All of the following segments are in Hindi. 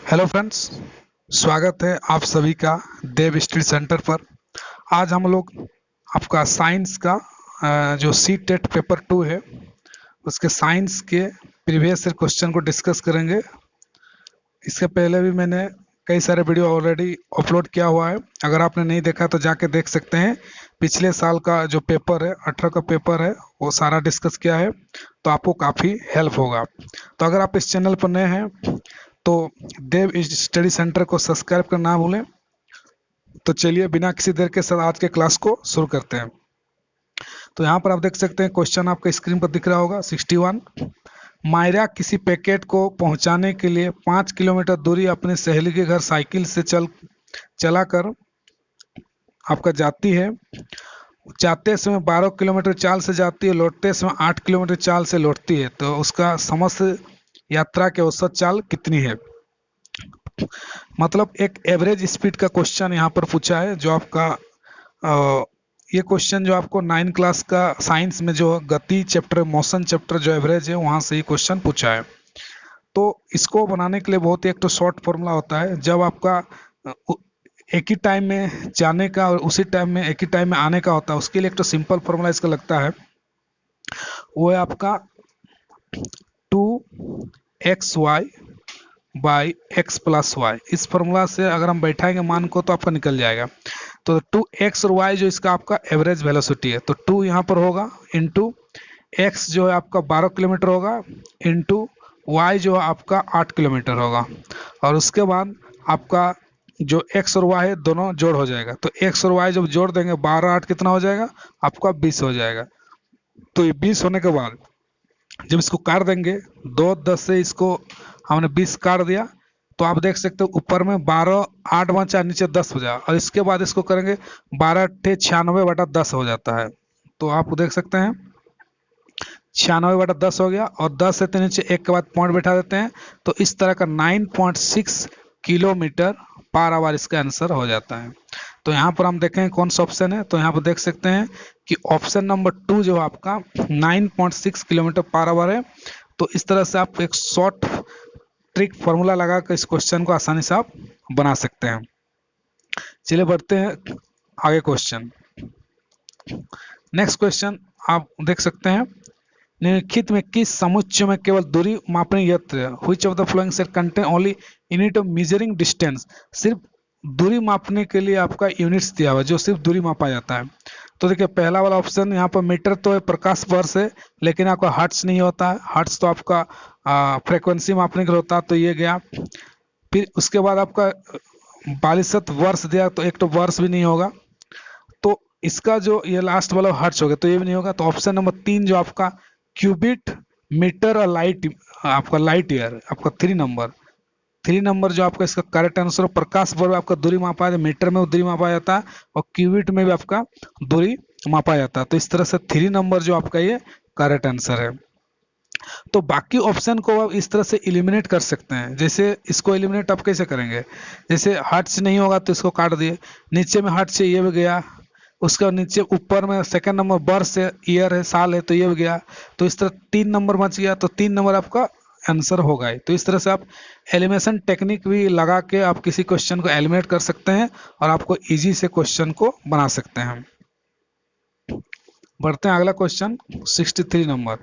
हेलो फ्रेंड्स, स्वागत है आप सभी का देव स्टडी सेंटर पर। आज हम लोग आपका साइंस का जो सी टेट पेपर 2 है उसके साइंस के प्रीवियस क्वेश्चन को डिस्कस करेंगे। इसके पहले भी मैंने कई सारे वीडियो ऑलरेडी अपलोड किया हुआ है, अगर आपने नहीं देखा तो जाके देख सकते हैं। पिछले साल का जो पेपर है 18 का पेपर है वो सारा डिस्कस किया है, तो आपको काफ़ी हेल्प होगा। तो अगर आप इस चैनल पर नए हैं तो देव स्टडी सेंटर को सब्सक्राइब करना ना भूलें। तो चलिए बिना किसी देर के साथ आज के क्लास को शुरू करते हैं। तो यहाँ पर आप देख सकते हैं क्वेश्चन आपका स्क्रीन पर दिख रहा होगा 61। मायरा किसी पैकेट को पहुंचाने के लिए 5 किलोमीटर दूरी अपनी सहेली के घर साइकिल से चलाकर आपका जाती है। जाते समय 12 किलोमीटर चाल से जाती है, लौटते समय 8 किलोमीटर चाल से लौटती है, तो उसका समस्त यात्रा की औसत चाल कितनी है। मतलब एक एवरेज स्पीड का क्वेश्चन यहाँ पर पूछा है, जो आपका ये क्वेश्चन जो आपको 9 क्लास का साइंस में जो गति चैप्टर मोशन चैप्टर जो एवरेज है वहाँ से ही क्वेश्चन पूछा है। तो इसको बनाने के लिए बहुत ही एक तो शॉर्ट फॉर्मूला होता है, जब आपका एक ही टाइम में जाने का और उसी टाइम में एक ही टाइम में आने का होता है, उसके लिए एक तो सिंपल फॉर्मूला इसका लगता है, वो है आपका 2xy by X plus Y. इस फॉर्मूला से अगर हम बैठाएंगे मान को तो आपका निकल जाएगा। तो 2x और y जो इसका आपका एवरेज वेलोसिटी है, तो 2 यहाँ पर होगा इंटू x जो है आपका 12 किलोमीटर होगा इंटू y जो है आपका 8 किलोमीटर होगा, और उसके बाद आपका जो x और y है दोनों जोड़ हो जाएगा। तो x और y जब जोड़ देंगे 12 8 कितना हो जाएगा आपका 20 हो जाएगा। तो ये 20 होने के बाद जब इसको काट देंगे 2 10 से इसको हमने 20 काट दिया, तो आप देख सकते हो ऊपर में 12 8 बचा, नीचे 10 हो जाए, और इसके बाद इसको करेंगे 12 96 बटा 10 हो जाता है। तो आप देख सकते हैं 96 बटा 10 हो गया, और 10 से नीचे एक के बाद पॉइंट बैठा देते हैं, तो इस तरह का 9.6 किलोमीटर पर आवर इसका आंसर हो जाता है। तो यहाँ पर हम देखें कौन सा ऑप्शन है, तो यहाँ पर देख सकते हैं कि ऑप्शन नंबर 2 जो आपका 9.6 किलोमीटर पर आवर है। तो इस तरह से आप एक शॉर्ट ट्रिक फॉर्मूला लगा कर इस क्वेश्चन को आसानी से आप बना सकते हैं। चलिए बढ़ते हैं आगे क्वेश्चन। नेक्स्ट क्वेश्चन आप देख सकते हैं, निम्नलिखित में किस समुच्चय में केवल दूरी मापने यंत्र which of the following set contain only unit of measuring distance, सिर्फ दूरी मापने के लिए आपका यूनिट्स दिया हुआ है जो सिर्फ दूरी मापा जाता है। तो देखिए पहला वाला ऑप्शन यहाँ पर मीटर तो है, प्रकाश वर्ष है, लेकिन आपका हर्ट्स नहीं होता है। हर्ट्स तो आपका फ्रीक्वेंसी मापने के लिए होता है, तो ये गया। फिर उसके बाद आपका 42 वर्ष दिया, तो एक तो वर्ष भी नहीं होगा, तो इसका जो ये लास्ट वाला हर्ट्स हो गया, तो ये भी नहीं होगा। तो ऑप्शन नंबर 3 जो आपका क्यूबिट मीटर और लाइट आपका लाइट ईयर आपका 3 नंबर जो आपका इसका करेक्ट आंसर। प्रकाश वर्ष आपका दूरी मापा जाता है, मीटर में दूरी मापा जाता है, और क्यूबिट में भी आपका दूरी मापा जाता है। तो इस तरह से 3 नंबर जो आपका ये करेक्ट आंसर है। तो बाकी ऑप्शन को आप इस तरह से एलिमिनेट कर सकते हैं। जैसे इसको एलिमिनेट आप कैसे करेंगे, जैसे हर्ट्ज नहीं होगा तो इसको काट दिए, नीचे में हर्ट्ज ये भी गया, उसके नीचे ऊपर में सेकंड नंबर वर्ष है, ईयर है, साल है, तो ये भी गया। तो इस तरह 3 नंबर बच गया, तो 3 नंबर आपका आंसर होगा। तो इस तरह से आप एलिमिनेशन टेक्निक भी लगा के आप किसी क्वेश्चन को एलिमिनेट कर सकते हैं और आपको इजी से क्वेश्चन को बना सकते हैं। बढ़ते हैं अगला क्वेश्चन 63 नंबर।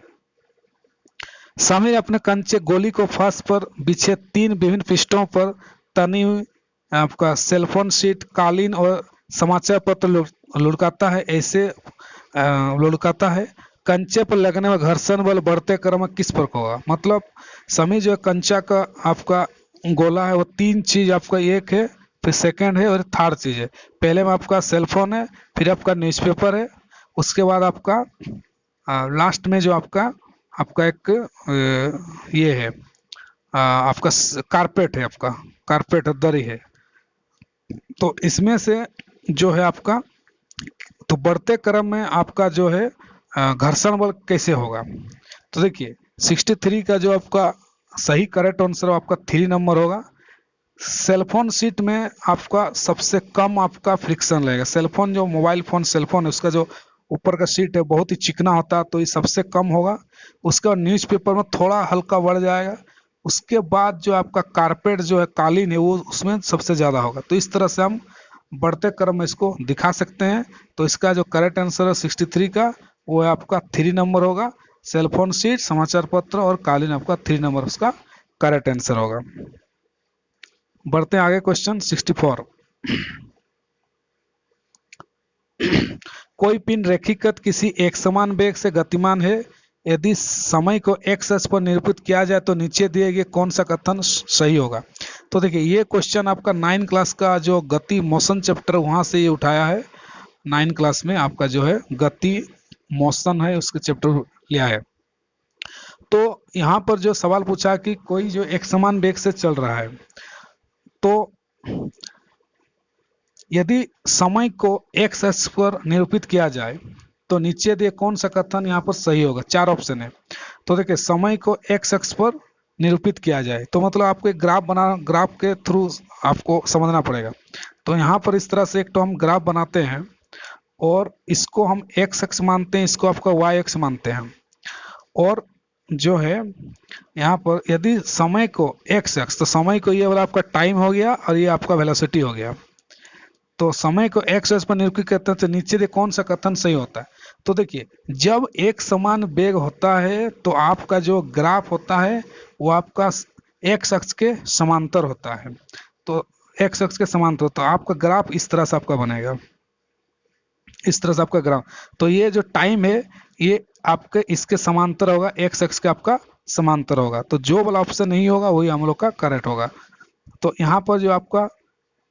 समीर अपने कंचे गोली को फर्श पर बिछे 3 विभिन्न पृष्ठों पर तनी हुई आपका सेलफोन शीट, कालीन और समाचार पत्र लुढ़काता है। ऐसे लुढ़काता है, कंचे पर लगने में घर्षण बल बढ़ते क्रम में किस पर होगा। मतलब समीर जो कंचा का आपका गोला है वो 3 चीज आपका, एक है, फिर सेकंड है, और थर्ड चीज है। पहले में आपका सेलफोन है, फिर आपका न्यूज़पेपर है, उसके बाद आपका लास्ट में जो आपका एक ये है आपका कारपेट है, आपका कारपेट दरी है। तो इसमें से जो है आपका, तो बढ़ते क्रम में आपका जो है घर्षण बल कैसे होगा। तो देखिए 63 का जो आपका सही करेक्ट आंसर आपका 3 नंबर होगा। सेलफोन सीट में आपका सबसे कम आपका फ्रिक्शन लगेगा। सेलफोन जो मोबाइल फोन सेलफोन है उसका जो ऊपर का सीट है बहुत ही चिकना होता है, तो ये सबसे कम होगा। उसका न्यूज़पेपर में थोड़ा हल्का बढ़ जाएगा, उसके बाद जो आपका कारपेट जो है, कालीन है, वो उसमें सबसे ज्यादा होगा। तो इस तरह से हम बढ़ते क्रम में इसको दिखा सकते हैं। तो इसका जो करेक्ट आंसर है 63 का, वो है आपका 3 नंबर होगा। सेलफोन सीट, समाचार पत्र और कालीन आपका 3 नंबर उसका करेक्ट आंसर होगा। बढ़ते हैं आगे, क्वेश्चन 64। कोई पिन रेखीकृत किसी एक समान वेग से गतिमान है। यदि समय को एक्स अक्ष पर निरूपित किया जाए तो नीचे दिए गए कौन सा कथन सही होगा। तो देखिए, ये क्वेश्चन आपका 9 क्लास का जो गति मोशन चैप्टर, वहां से ये उठाया है। 9 क्लास में आपका जो है गति मोशन है, उसके चैप्टर लिया है। तो यहाँ पर जो सवाल पूछा कि कोई जो एक समान वेग से चल रहा है, तो यदि समय को एक्स अक्ष पर निरूपित किया जाए तो नीचे दिए कौन सा कथन यहाँ पर सही होगा। 4 ऑप्शन है। तो देखिए, समय को एक्स अक्ष पर निरूपित किया जाए तो मतलब आपको एक ग्राफ के थ्रू आपको समझना पड़ेगा। तो यहाँ पर इस तरह से एक तो हम ग्राफ बनाते हैं और इसको हम एक्स अक्ष मानते हैं, इसको आपका वाई अक्ष मानते हैं। और जो है यहाँ पर यदि समय को एक्स अक्ष, तो समय को ये वाला आपका टाइम हो गया और ये आपका वेलोसिटी हो गया। तो समय को एक्स अक्ष पर निरूपित करते हैं तो नीचे दे कौन सा कथन सही होता है। तो देखिए, जब एक समान वेग होता है तो आपका जो ग्राफ होता है वो आपका एक्स अक्ष के समांतर होता है। तो एक्स अक्ष के समांतर, तो आपका ग्राफ इस तरह से आपका बनेगा, इस तरह से आपका ग्राफ। तो ये जो टाइम है ये आपके इसके समांतर होगा, एक्स अक्ष के आपका समांतर होगा। तो जो वाला ऑप्शन नहीं होगा वही हम लोग का करेक्ट होगा। तो यहाँ पर जो आपका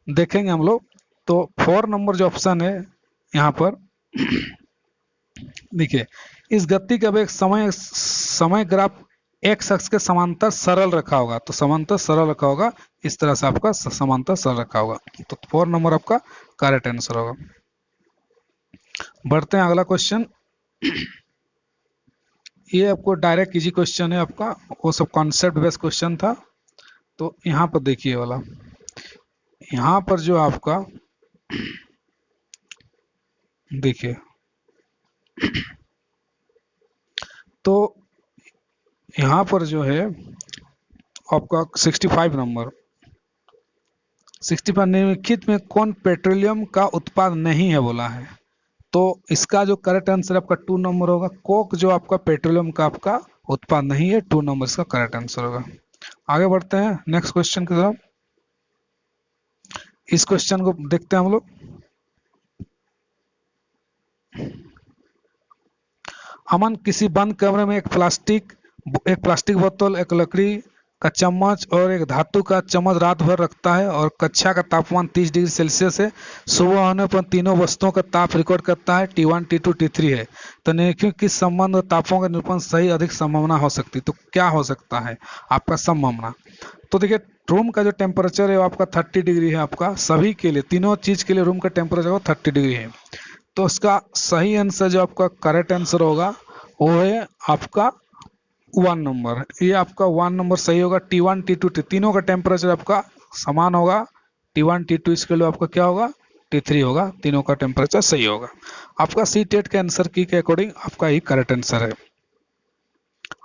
देखेंगे हम लोग, तो 4 नंबर जो ऑप्शन है यहाँ पर देखिए, इस गति का वेग समय समय ग्राफ एक्स अक्ष के समांतर सरल रखा होगा। तो समांतर सरल रखा होगा, इस तरह से आपका समांतर सरल रखा होगा। तो 4 नंबर आपका करेक्ट आंसर होगा। बढ़ते हैं अगला क्वेश्चन। ये आपको डायरेक्ट इजी क्वेश्चन है आपका, वो सब कॉन्सेप्ट बेस्ड क्वेश्चन था। तो यहाँ पर देखिए वाला, यहाँ पर जो आपका देखिए, तो यहाँ पर जो है आपका 65 नंबर, 65 निम्नलिखित में कौन पेट्रोलियम का उत्पाद नहीं है बोला है। तो इसका जो करेक्ट आंसर आपका 2 नंबर होगा। कोक जो आपका पेट्रोलियम का आपका उत्पाद नहीं है, 2 नंबर इसका करेक्ट आंसर होगा। आगे बढ़ते हैं नेक्स्ट क्वेश्चन की तरफ। इस क्वेश्चन को देखते हैं हम लोग। अमन किसी बंद कमरे में एक प्लास्टिक बोतल, एक लकड़ी का चम्मच और एक धातु का चम्मच रात भर रखता है और कक्षा का तापमान 30 डिग्री सेल्सियस है। सुबह होने पर तीनों वस्तुओं का ताप रिकॉर्ड करता है, T1, T2, T3 है। तो निम्नलिखित में किस संबंध और तापों का निरूपण सही अधिक संभावना हो सकती है। तो क्या हो सकता है आपका संभावना। तो देखिए, रूम का जो टेम्परेचर है वो आपका 30 डिग्री है आपका, सभी के लिए, तीनों चीज के लिए रूम का टेम्परेचर वो 30 डिग्री है। तो उसका सही आंसर जो आपका करेक्ट आंसर होगा वो है आपका 1 नंबर। ये आपका 1 नंबर सही होगा। T1, T2, तीनों का टेम्परेचर आपका समान होगा। T1, T2 इसके लिए आपका क्या होगा, T3 होगा। तीनों का टेम्परेचर सही होगा। आपका C-टेट के आंसर की के अकॉर्डिंग आपका ही करेक्ट आंसर है।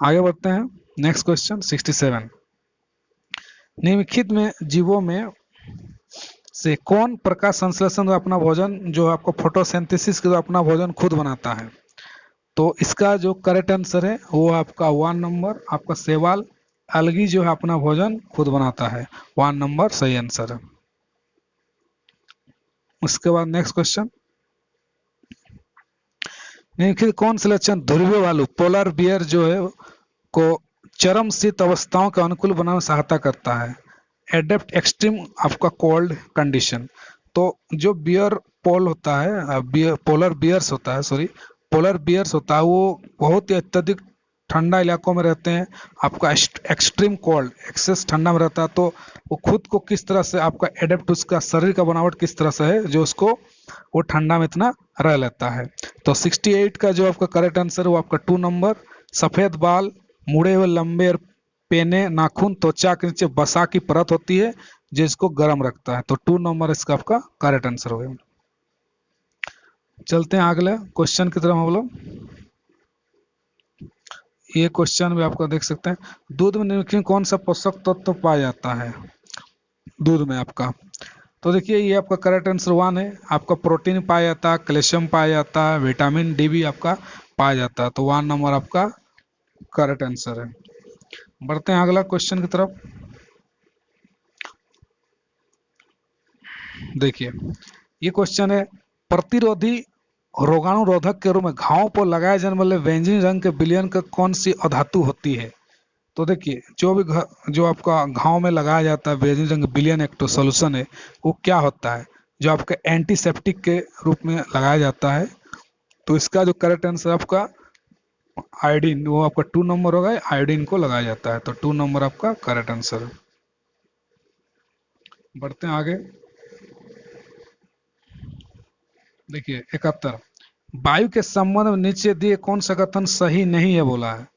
आगे बढ़ते हैं नेक्स्ट क्वेश्चन 67। निम्नलिखित में जीवों में से कौन प्रकाश संश्लेषण अपना भोजन, जो आपको फोटोसिंथेसिस के अपना भोजन खुद बनाता है। तो इसका जो करेक्ट आंसर है वो आपका 1 नंबर, आपका शैवाल अलगी जो है अपना भोजन खुद बनाता है। 1 नंबर सही आंसर है। उसके बाद नेक्स्ट क्वेश्चन, निम्नलिखित कौन सा लक्षण ध्रुवीय वालू पोलर बियर जो है को चरम शीत अवस्थाओं के अनुकूल बनाने में सहायता करता है। एडेप्ट एक्सट्रीम आपका कोल्ड कंडीशन। तो जो बियर पोल होता है, पोलर बियर्स होता है, सॉरी पोलर बियर्स होता है, वो बहुत ही अत्यधिक ठंडा इलाकों में रहते हैं। आपका एक्सट्रीम कोल्ड, एक्सेस ठंडा में रहता है। तो वो खुद को किस तरह से आपका एडेप्ट, उसका शरीर का बनावट किस तरह से है जो उसको वो ठंडा में इतना रह लेता है। तो 68 का जो आपका करेक्ट आंसर है वो आपका 2 नंबर। सफेद बाल, मुड़े हुए लंबे और पेने नाखून त्वचा के नीचे बसा की परत होती है जिसको गर्म रखता है। तो 2 नंबर इसका आपका करेक्ट आंसर होगा। चलते हैं अगले क्वेश्चन की तरफ हम लोग। ये क्वेश्चन भी आपको देख सकते हैं, दूध में निम्नलिखित कौन सा पोषक तत्व पाया जाता है दूध में आपका। तो देखिए ये आपका करेक्ट आंसर 1 है, आपका प्रोटीन पाया जाता है, कैल्शियम पाया जाता है, विटामिन डी भी आपका पाया जाता है, तो 1 नंबर आपका करेक्ट आंसर है। बढ़ते हैं अगला क्वेश्चन की तरफ। देखिए ये क्वेश्चन है, प्रतिरोधी रोगाणुरोधक के रूप में घावों पर लगाए जाने वाले बैंगनी रंग के विलयन का कौन सी अधातु होती है। तो देखिए जो भी जो आपका घाव में लगाया जाता है बैंगनी रंग विलयन एक तो सोल्यूशन है, वो क्या होता है, जो आपका एंटीसेप्टिक के रूप में लगाया जाता है। तो इसका जो करेक्ट आंसर आपका आयोडीन, वो आपका 2 नंबर होगा, आयोडीन को लगाया जाता है, तो 2 नंबर आपका करेक्ट आंसर है। बढ़ते हैं आगे। देखिए 71, वायु के संबंध में नीचे दिए कौन सा कथन सही नहीं है बोला है।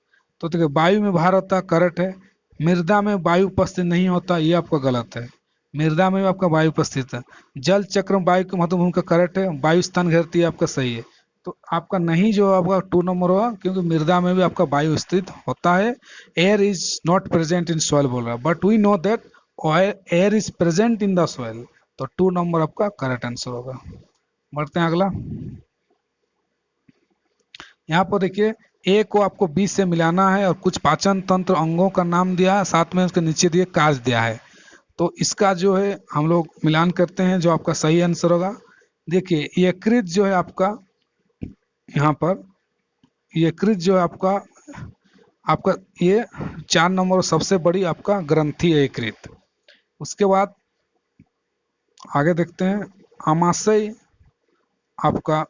तो देखिए वायु में भार होता है, करेक्ट है। मृदा में वायु उपस्थित नहीं होता, ये आपका गलत है। मृदा में भी आपका वायु उपस्थित है। जल चक्र में वायु की महत्वपूर्ण भूमिका, करेक्ट है। वायु स्थान घेरती है, आपका सही है। तो आपका नहीं जो आपका 2 नंबर होगा, क्योंकि मृदा में भी आपका वायु स्थित होता है। Air is not present in soil बोल रहा है, but we know that air is present in the soil, तो 2 नंबर आपका करेक्ट आंसर होगा। बढ़ते हैं अगला। यहाँ पर देखिए ए को आपको बी से मिलाना है और कुछ पाचन तंत्र अंगों का नाम दिया है, साथ में उसके नीचे दिए कार्य दिया है। तो इसका जो है हम लोग मिलान करते हैं, जो आपका सही आंसर होगा। देखिए यकृत जो है आपका, यहाँ पर यकृत जो है आपका आपका ये 4 नंबर सबसे बड़ी आपका ग्रंथि है यकृत। उसके बाद आगे देखते हैं आमाशय आपका,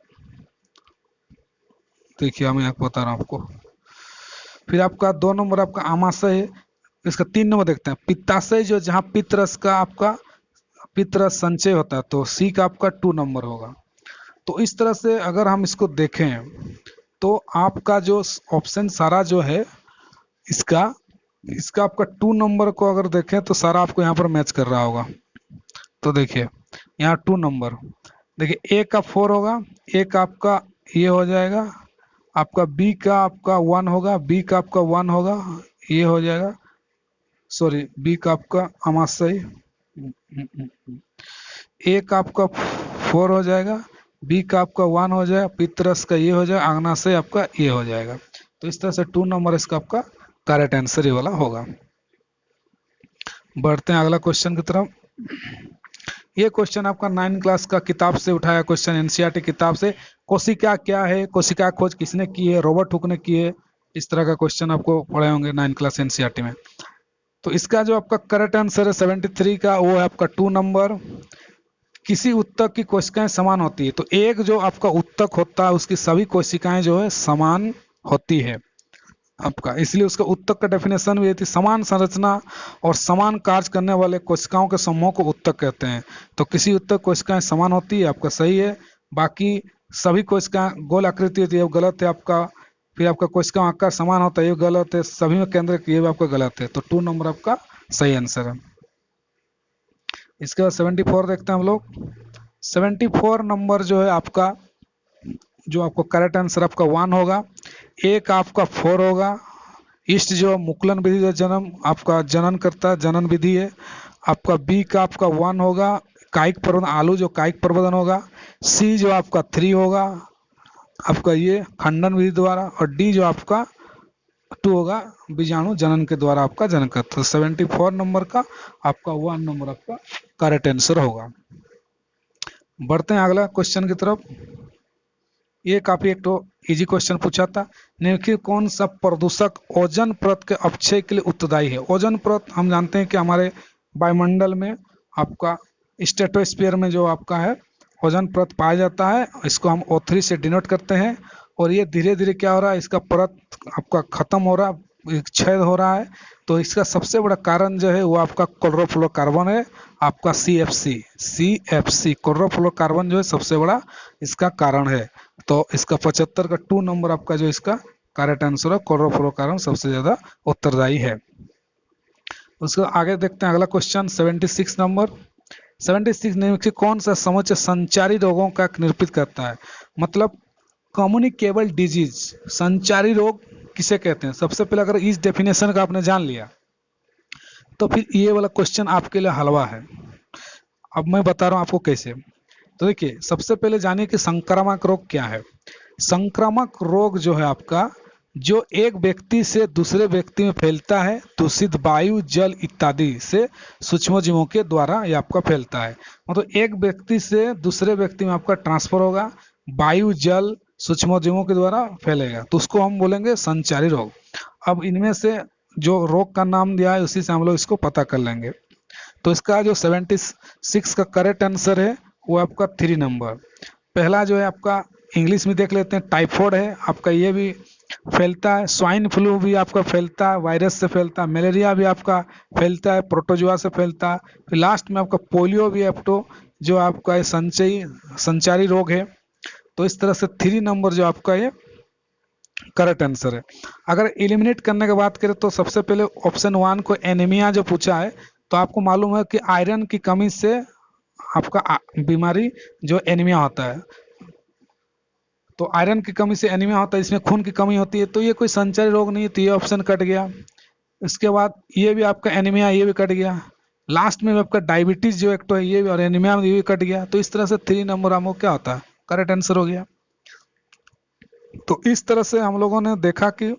देखिए मैं आपको बता रहा हूँ आपको। फिर आपका 2 नंबर आपका आमाशय है। इसका 3 नंबर देखते हैं पित्ताशय, जो जहाँ पित्तरस का आपका पित्तरस संचय होता है, तो सी का आपका 2 नंबर होगा। तो इस तरह से अगर हम इसको देखें तो आपका जो ऑप्शन सारा जो है इसका इसका आपका 2 नंबर को अगर देखें तो सारा आपको यहाँ पर मैच कर रहा होगा। तो देखिए यहाँ 2 नंबर, देखिए ए का 4 होगा, ए का आपका ये हो जाएगा, आपका बी का आपका 1 होगा, बी का आपका 1 होगा, ये हो जाएगा, सॉरी बी का आपका आमाशय, ए का आपका 4 हो जाएगा, बी का आपका 1 हो जाएगा, पितरस का ये हो जाएगा, आग्नाशय आपका ये हो जाएगा। तो इस तरह से 2 नंबर इसका आपका करेक्ट आंसर ये वाला होगा। बढ़ते हैं अगला क्वेश्चन की तरफ। ये क्वेश्चन आपका 9 क्लास का किताब से उठाया क्वेश्चन, एनसीईआरटी किताब से। कोशिका क्या है, कोशिका खोज किसने की है, रॉबर्ट हुक ने की है। इस तरह का क्वेश्चन आपको पढ़े होंगे 9 क्लास एनसीईआरटी में। तो इसका जो आपका करेक्ट आंसर है 73 का, वो है आपका 2 नंबर। किसी उत्तक की कोशिकाएं समान होती है, तो एक जो आपका उत्तक होता है उसकी सभी कोशिकाएं जो है समान होती है आपका, इसलिए उसका उत्तक का डेफिनेशन भी थी समान संरचना और समान कार्य करने वाले कोशिकाओं के समूह को उत्तक कहते हैं। तो किसी उत्तक कोशिकाएं समान होती है, आपका सही है। बाकी सभी कोशिकाएं गोल आकृति होती है, वो गलत है आपका। फिर आपका कोशिका आकार समान होता है, ये गलत है। सभी में केंद्र ये भी आपका गलत है, तो 2 नंबर आपका सही आंसर है। इसके बाद 74 देखते हैं हम लोग। 74 नंबर जो है आपका, जो आपको करेक्ट आंसर आपका 1 होगा, ए का आपका 4 होगा। ईस्ट जो मुकुलन विधि जो जन्म आपका जनन करता है, जनन विधि है आपका। बी का आपका 1 होगा, कायिक प्रवर्धन आलू जो कायिक प्रवर्धन होगा। सी जो आपका 3 होगा आपका ये खंडन विधि द्वारा, और डी जो आपका 2 होगा बीजाणु जनन के द्वारा आपका जनन करता है। 74 नंबर का आपका 1 नंबर आपका करेक्ट आंसर होगा। बढ़ते हैं अगला क्वेश्चन की तरफ। ये काफी एक तो इजी क्वेश्चन पूछा था, निम्नलिखित कौन सा प्रदूषक ओजोन परत के अपक्षय के लिए उत्तरदायी है। ओजोन परत हम जानते हैं कि हमारे वायुमंडल में आपका स्ट्रेटोस्फीयर में जो आपका है ओजोन परत पाया जाता है, इसको हम O3 से डिनोट करते हैं। और ये धीरे धीरे क्या हो रहा है, इसका परत आपका खत्म हो रहा है, छेद हो रहा है। तो इसका सबसे बड़ा कारण जो है वो आपका क्लोरोफ्लोरोकार्बन है, आपका CFC क्लोरोफ्लोरोकार्बन जो है सबसे बड़ा इसका कारण है। तो इसका 75 का 2 नंबर आपका जो इसका करेक्ट आंसर है, क्लोरोफ्लोरोकार्बन सबसे ज्यादा उत्तरदायी है। उसको आगे देखते हैं अगला क्वेश्चन 76 नंबर। 76 निम्नलिखित कौन सा समुच्चय संचारी रोगों का निरूपित करता है। मतलब कम्युनिकेबल डिजीज, संचारी रोग किसे कहते हैं। सबसे पहले अगर इस डेफिनेशन का आपने जान लिया तो फिर ये वाला क्वेश्चन आपके लिए हलवा है। अब मैं बता रहा हूँ आपको कैसे। तो देखिए, सबसे पहले जानिए कि संक्रामक रोग क्या है। संक्रामक रोग जो है आपका, जो एक व्यक्ति से दूसरे व्यक्ति में फैलता है दूषित वायु, जल इत्यादि से सूक्ष्मजीवों के द्वारा ये आपका फैलता है। मतलब एक व्यक्ति से दूसरे व्यक्ति में आपका ट्रांसफर होगा, वायु, जल, सूक्ष्मजीवों के द्वारा फैलेगा, तो उसको हम बोलेंगे संचारी रोग। अब इनमें से जो रोग का नाम दिया है उसी से हम लोग इसको पता कर लेंगे। तो इसका जो 76 का करेक्ट आंसर है वो आपका 3 नंबर। पहला जो है आपका इंग्लिश में देख लेते हैं, टाइफॉइड है आपका, ये भी फैलता है। स्वाइन फ्लू भी आपका फैलता है, वायरस से फैलता है। मलेरिया भी आपका फैलता है, प्रोटोजुआ से फैलता है। फिर लास्ट में आपका पोलियो भी आपको, जो आपका संचारी रोग है। तो इस तरह से 3 नंबर जो आपका ये करेक्ट आंसर है। अगर एलिमिनेट करने की बात करें तो सबसे पहले ऑप्शन 1 को एनीमिया जो पूछा है, तो आपको मालूम है कि आयरन की कमी से आपका बीमारी जो एनीमिया होता है, तो आयरन की कमी से एनीमिया होता है, इसमें खून की कमी होती है, तो ये कोई संचारी रोग नहीं है, तो ये ऑप्शन कट गया। इसके बाद ये भी आपका एनीमिया, ये भी कट गया। लास्ट में आपका डायबिटीज जो एक तो है ये भी, और एनीमिया ये भी कट गया। तो इस तरह से 3 नंबर हमको क्या होता है, करेक्ट आंसर हो गया। तो इस तरह से हम लोगों ने देखा कि